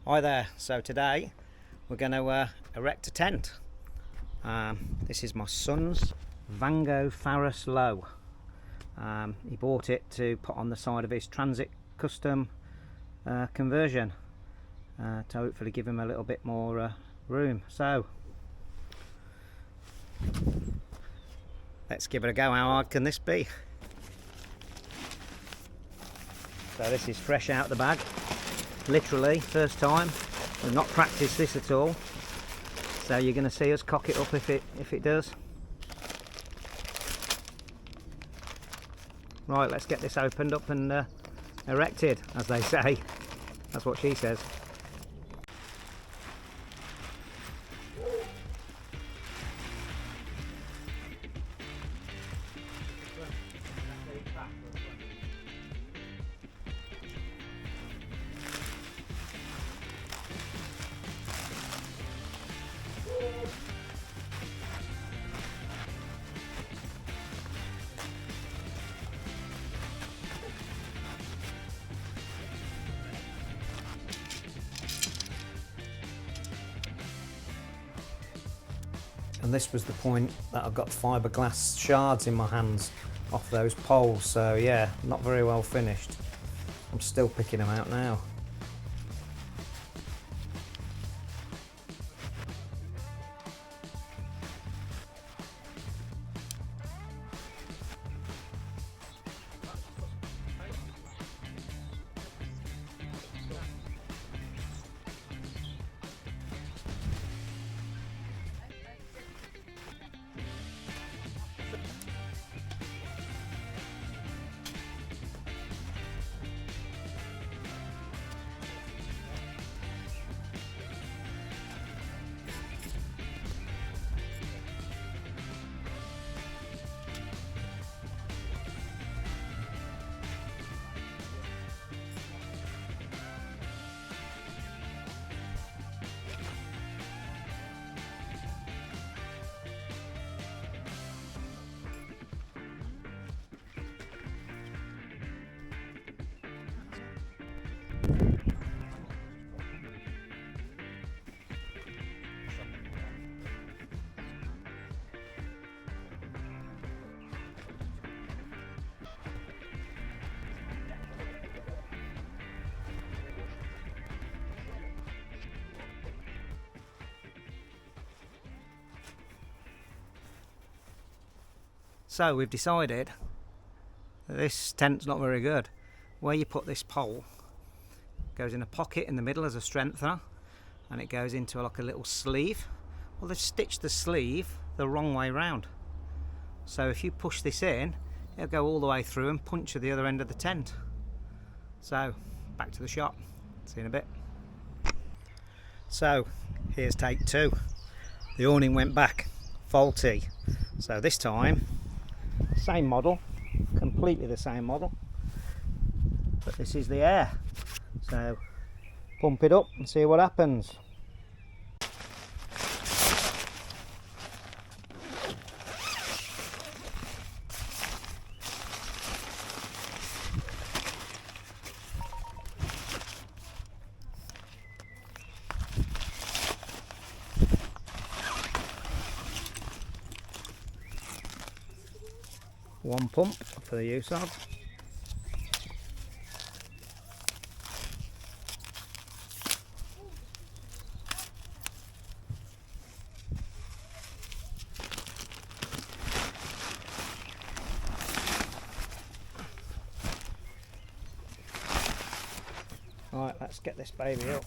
Hi there, so today we're going to erect a tent. This is my son's Vango Faros low. He bought it to put on the side of his Transit Custom conversion to hopefully give him a little bit more room. So let's give it a go. How hard can this be? So this is fresh out the bag. Literally first time. We've not practiced this at all, so you're going to see us cock it up if it does. Right, let's get this opened up and erected, as they say. That's what she says. And this was the point that I've got fiberglass shards in my hands off those poles, so yeah, not very well finished. I'm still picking them out now. So we've decided that this tent's not very good. Where you put this pole goes in a pocket in the middle as a strengthener, and it goes into like a little sleeve. Well, they've stitched the sleeve the wrong way round. So if you push this in, it'll go all the way through and puncture the other end of the tent. So back to the shop. See you in a bit. So here's take two. The awning went back faulty. So this time, same model, completely the same model, but this is the air. So pump it up and see what happens. One pump for the use of. Right, let's get this baby up.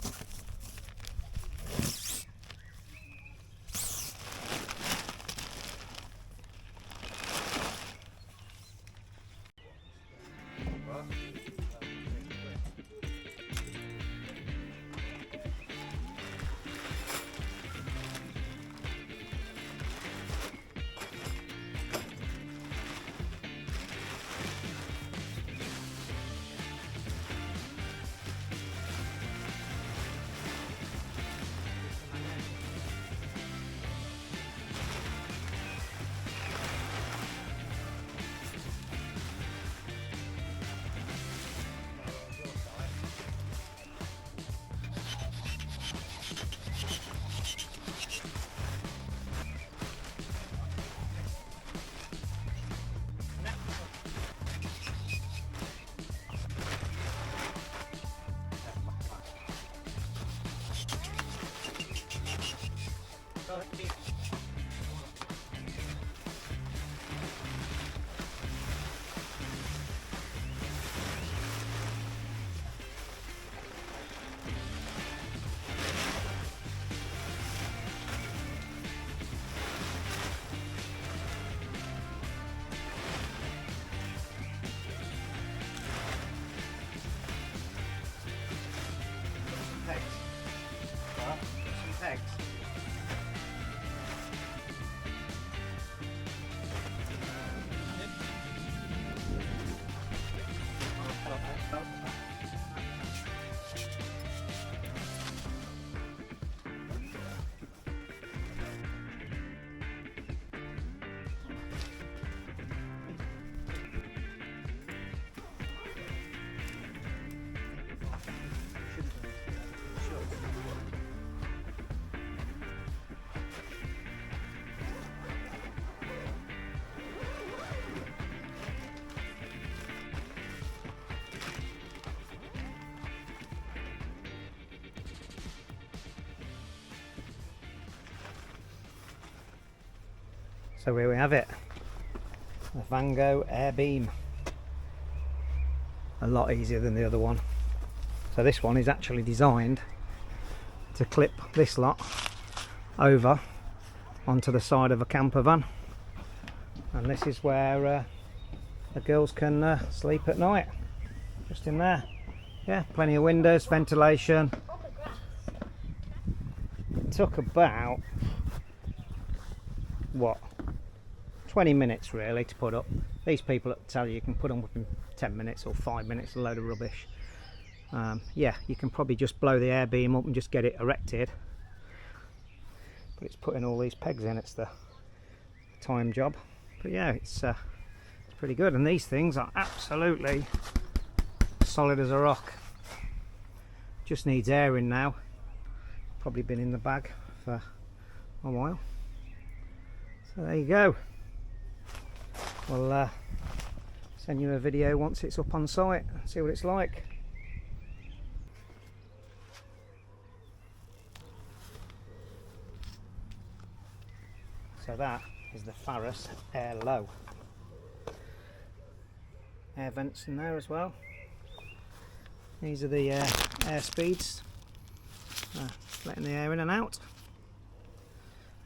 So here we have it, the Vango Air Beam. A lot easier than the other one. So this one is actually designed to clip this lot over onto the side of a camper van, and this is where the girls can sleep at night, just in there. Yeah, plenty of windows, ventilation. It took about, what, 20 minutes really to put up. These people tell you can put them up in 10 minutes or 5 minutes, a load of rubbish. Yeah, you can probably just blow the air beam up and just get it erected, but it's putting all these pegs in, it's the time job. But yeah, it's pretty good, and these things are absolutely solid as a rock. Just needs airing now. Probably been in the bag for a while. So there you go. We'll send you a video once it's up on site, see what it's like. So that is the Faros Air Low. Air vents in there as well. These are the air speeds, letting the air in and out.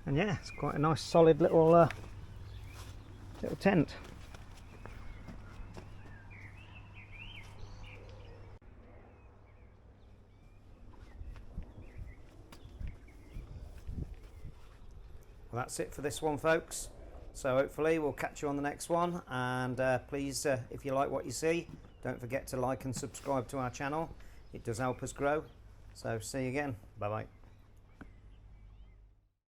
And yeah, it's quite a nice solid little tent. Well, that's it for this one, folks. So hopefully we'll catch you on the next one, and please, if you like what you see, don't forget to like and subscribe to our channel. It does help us grow. So see you again. Bye bye.